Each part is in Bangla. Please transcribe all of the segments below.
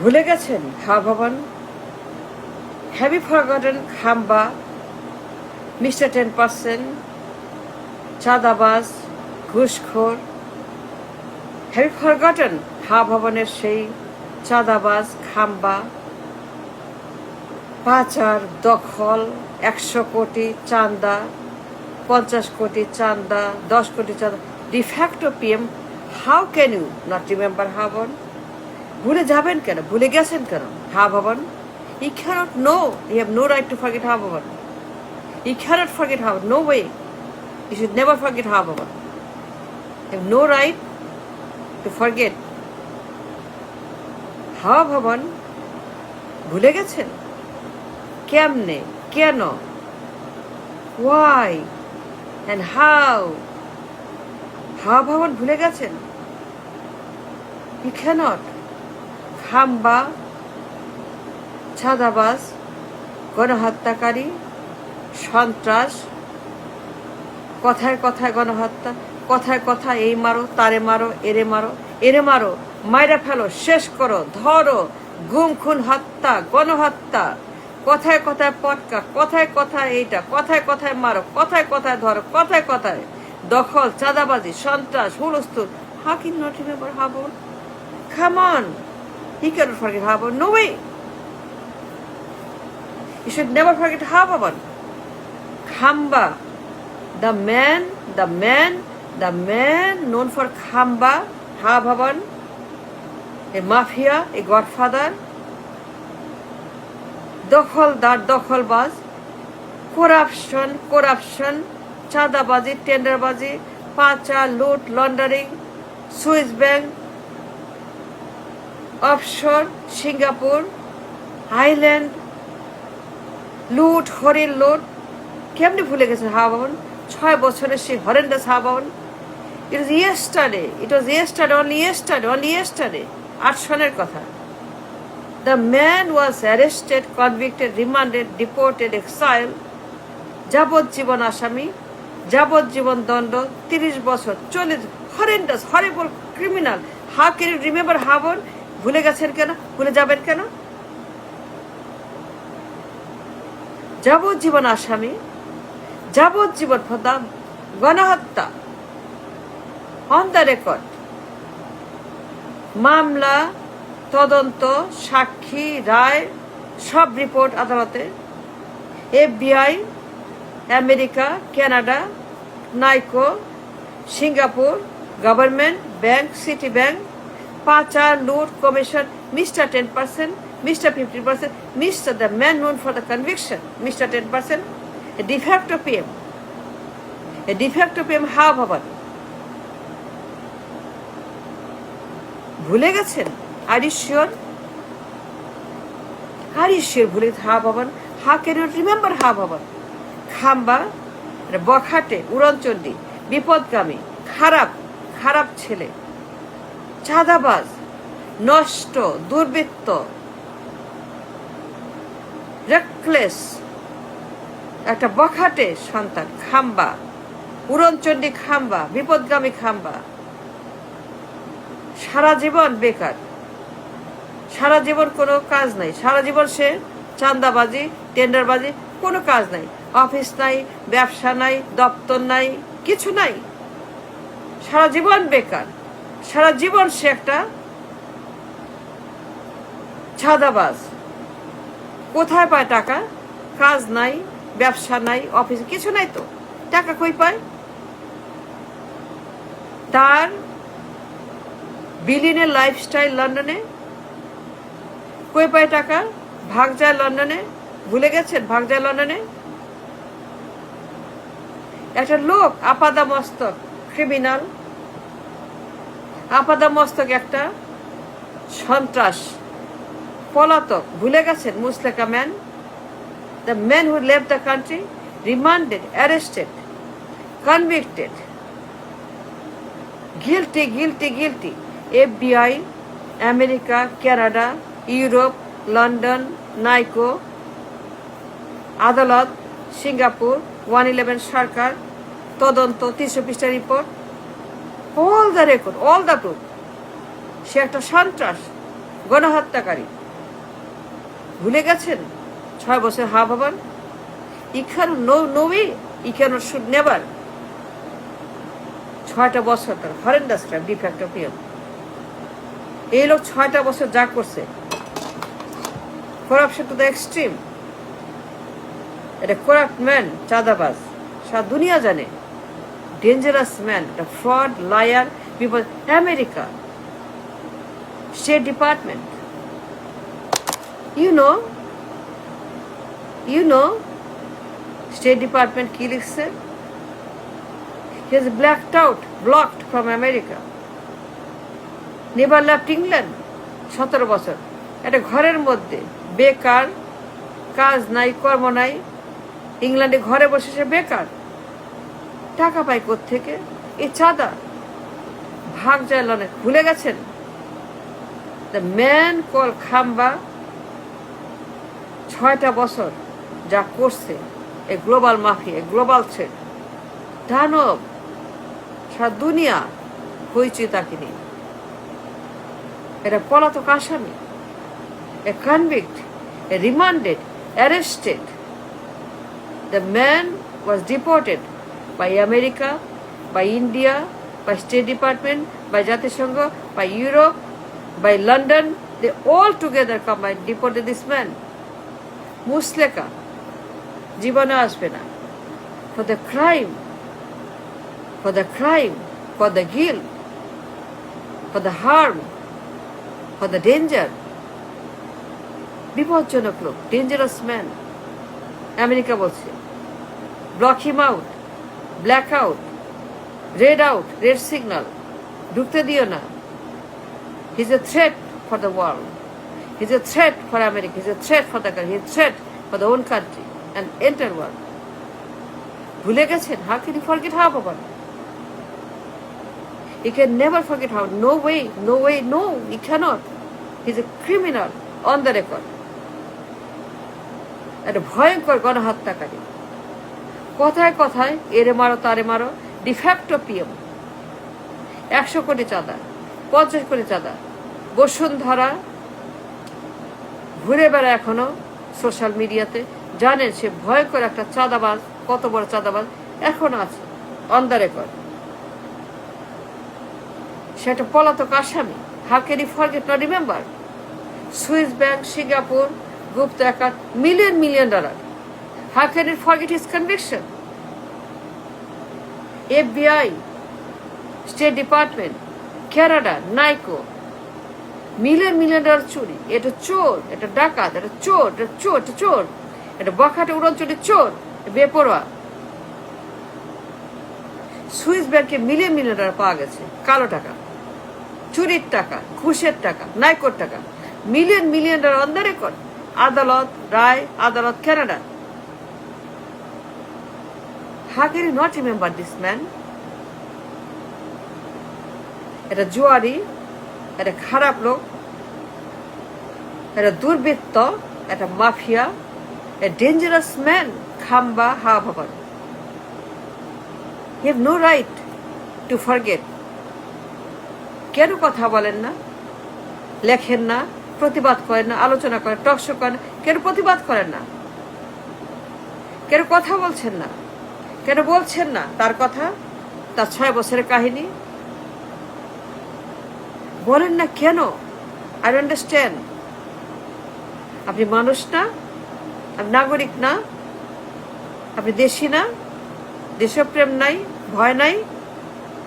ভুলে গেছেন হাওয়া ভবন? হ্যাভ ইউ ফরগটন খাম্বা, মিস্টার 10%, চাঁদাবাজ, ঘুষখোর? হ্যাভ ইউ ফরগটন হাওয়া ভবনের সেই চাঁদাবাজ, খাম্বা, পাচার, দখল, 100 কোটি চাঁদা, 50 কোটি চাঁদা, 10 কোটি চাঁদা, de facto PM? How can you not remember Hawa Bhaban? ভুলে যাবেন কেন? ভুলে গেছেন কেন হাওয়া ভবন? You cannot know. You have no right to forget Hawa Bhavan. You cannot forget Hawa. No way. You should never forget Hawa Bhavan. You have no right to forget. Hawa Bhavan ভুলে গেছেন? কেমনে? কেন? Why and how? হাওয়া ভবন ভুলে গেছেন? You cannot. খাম্বা, চাঁদাবাজ, গণহত্যাকারী, সন্ত্রাস, কথায় কথায় গণহত্যা, কথায় কথায় এই মারো, তারে মারো, এরে মারো, এরে মারো, মাইরা ফেলো, শেষ করো, ধরো, গুম খুন হত্যা, গণহত্যা, কথায় কথায় পটকা, কথায় কথায় এইটা, কথায় কথায় মারো, কথায় কথায় ধরো, কথায় কথায় দখল, চাঁদাবাজি, সন্ত্রাস, হুলস্থুল। How can you not remember Hawa Bhavan? Come on. He cannot forget Hawa Bhavan. No way. You should never forget Hawa Bhavan. Khamba, the man known for Khamba, Hawa Bhavan, a mafia, a godfather, দখলদার, দখলবাজ, corruption, চাঁদাবাজি, টেন্ডারবাজি, পাচার, লুট, laundering, Swiss bank, offshore, Singapore, island, লুট, হরিণ লুট। কেমনি ভুলে গেছেন হাওয়া ভবন? 6 বছরের সেই হরেন্ডাস হাওয়া ভবন। It was yesterday, only yesterday, 8 সনের কথা। The man was arrested, convicted, remanded, deported, exiled, যাবজ্জীবন আসামি, যাবজ্জীবন দণ্ড, 30 বছর, 40, horrendous, horrible criminal. How can you remember হাওয়া ভবন? ভুলে গেছেন কেন? ভুলে যাবেন কেন? যাবজ্জীবন আসামি, যাবজ্জীবন গণহত্যা, অন দ্য রেকর্ড, মামলা, তদন্ত, সাক্ষী, রায়, সব রিপোর্ট আদালতে। FBI, America, Canada, Niko, Singapore, government, bank, city bank, পাচার, লুট, commission, mister 10%, Mr. 50%, Mr. the man known for the conviction, Mr. 10%, a de facto PM, হাওয়া ভবন। ভুলে গেছেন? Are you sure? ভুলে হাওয়া ভবন? How can you remember হাওয়া ভবন? খাম্বা, বখাটে, উড়নচণ্ডী, বিপদগামী, খারাপ ছেলে, চাঁদাবাজ, নষ্ট, দুর্বৃত্ত, রেকলেস, একটা বখাটে সন্তান, খাম্বা, উড়নচণ্ডী খাম্বা, বিপদগামী খাম্বা, সারা জীবন বেকার, সারা জীবন কোনো কাজ নাই, সারা জীবন সে চাঁদাবাজি, টেন্ডারবাজি, কোনো কাজ নাই, অফিস নাই, ব্যবসা নাই, দপ্তর নাই, কিছু নাই, সারা জীবন বেকার, সারা জীবন সে একটা চাঁদাবাজ। কোথায় পায় টাকা? কাজ নাই, ব্যবসা নাই, অফিস কিছু নাই, তো টাকা কই পায়? তার বিলিয়নের লাইফস্টাইল লন্ডনে, কই পায় টাকা? ভাগ যায় লন্ডনে। ভুলে গেছেন ভাগ যায় লন্ডনে? একটা লোক আপাদামস্তক ক্রিমিনাল, আপাদামস্তক একটা সন্ত্রাস, পলাতক। ভুলে গেছেন মুসলেকা man, the man who left the country, remanded, arrested, convicted, guilty, FBI, America, Canada, Europe, London, Niko, আদালত, সিঙ্গাপুর, 111 সরকার, তদন্ত, 300 পৃষ্ঠা report, all the record, all the proof। সে একটা সন্ত্রাস, গণহত্যাকারী। ভুলে গেছেন 6 বছর হা ভবন? You cannot know way, you cannot should never. 6টা বছর তার হরেন্ডাস ক্রাইম, ডিফ্যাক্টো পিএম। এই লোক 6টা বছর যা করছে, করাপশন টু দ্য এক্সট্রিম। এটা করাপ্ট ম্যান, চাঁদাবাজ, সারা দুনিয়া জানে। ডেঞ্জারাস ম্যান, এটা ফ্রড, লায়ার, বিপদ। America state department, you know state department কি লিখছে? He has blocked from America. Never left England. 17 বছর। একটা ঘরের মধ্যে বেকার, কাজ নাই, কর্ম নাই, ইংল্যান্ডে ঘরে বসে সে বেকার। টাকা পায় কোত্থেকে? এই চাঁদা, ভাগ যায় লনে। ভুলে গেছেন? দ্য ম্যান কল খাম্বা 6টা বছর যা করছে, এ গ্লোবাল মাফিয়া, গ্লোবাল থ্রেট, দানব, সারা দুনিয়া হইচই তাকে নিয়ে। এটা পলাতক আসামি, a convict, a remanded, arrested. The man was deported by America, by India, by State Department, by Jatisangha, by Europe, by London. They all together combined deported this man. মুসলেকা জীবনে আসবে না। For the crime, for the guilt, for the harm, for the danger. বিপজ্জনক লোক, ডেঞ্জারাস ম্যান। আমেরিকা বলছে block him out, black out, red signal, ঢুকতে দিও না। He is a threat for the world, he is a threat for America, he is a threat for the country, he is a threat for the own country and enter world. ভুলে গেছেন? How can you forget how বাবা? You can never forget how. No way, no, you cannot. He's a criminal on the record. একটা ভয়ঙ্কর গণহত্যাকারী। কথায় কথায় এরে মারো তারে মারো, ডিফ্যাক্টো পিএম। 100 কোটি চাঁদা, 50 কোটি চাঁদা। বসুন্ধরা ঘুরে বেড়ায় এখনো সোশ্যাল মিডিয়াতে। জানেন সে ভয়ঙ্কর একটা চাঁদাবাজ, কত বড় চাঁদাবাজ এখনো আছে, অন দ্য রেকর্ড। সেটা পলাতক আসামি। How can you forget, not remember? Swiss bank, Singapore, গুপ্ত account, million dollar. How can you forget his conviction? FBI, state department, Canada, Niko, million dollar চুরি। এটা চোর, এটা ডাকাত, এটা চোর, এটা বখাটে উড়নচুরি চোর, বেপরোয়া। সুইস ব্যাংকে মিলিয়ন ডলার পাওয়া গেছে, কালো টাকা, চুরির টাকা, ঘুষের টাকা, নাইকোর টাকা, million dollar on the record. আদালত রায়, আদালত Canada. How can you not remember this man? এটা জুয়ারি, এটা খারাপ লোক, এটা দুর্বৃত্ত, এটা মাফিয়া, a dangerous man, খাম্বা হা ভবন। You have no right to forget. কেন কথা বলেন না, লেখেন না, প্রতিবাদ করেন না, আলোচনা করেন, টকশো করেন? কেন প্রতিবাদ করেন না? কেন কথা বলছেন না? কেন বলছেন না তার কথা, তার 6 বছরের কাহিনী? বলেন না কেন? I understand. আপনি মানুষ না, আপনি নাগরিক না, আপনি দেশি না, দেশপ্রেম নাই, ভয় নাই,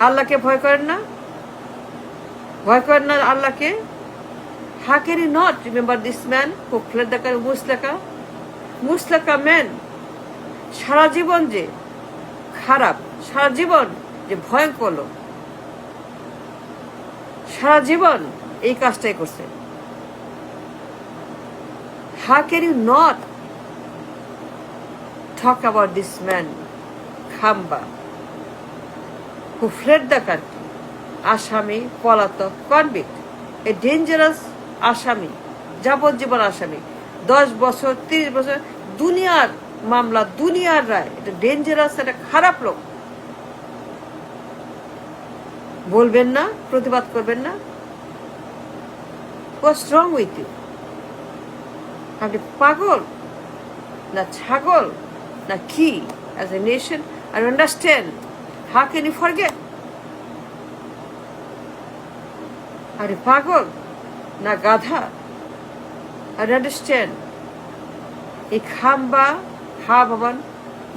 আল্লাহকে ভয় করেন না, আল্লাহকে। How can you not remember this man who fled the country? মুসলেকা ম্যান। সারা জীবন যে খারাপ, সারা জীবন যে ভয়ঙ্কর লোক, সারা জীবন এই কাজটাই করছে। How can you not talk about this man, খাম্বা, who fled the country? আসামি, পলাতক, কনভিক্ট, এ ডেঞ্জারাস আসামি, যাবজ্জীবন আসামি, 10 বছর, 30 বছর, দুনিয়ার মামলা, দুনিয়ার রায়। এটা ডেঞ্জারাস, একটা খারাপ লোক। বলবেন না, প্রতিবাদ করবেন না? What's wrong with you? আপনি পাগল না ছাগল না কি? As a nation I understand, how can you forget? আরে পাগল না গাধা? I understand. এই খাম্বা হা ভবন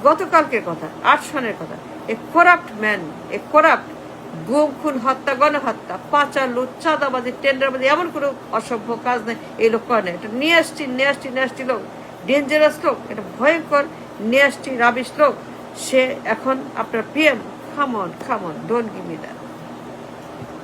গতকালকের কথা, 8 সনের কথা। A corrupt man, a corrupt, গুম খুন হত্যা গণহত্যা পাচার লুট চাঁদাবাজি টেন্ডারবাজি এমন কোনো অসভ্য কাজ নেই এই লোক করে না। এটা নিয়াস্টি লোক, ডেঞ্জারাস লোক, এটা ভয়ঙ্কর নিয়াস্টি রাবিশ লোক। সে এখন আপনার PM. Khaman don't give me that.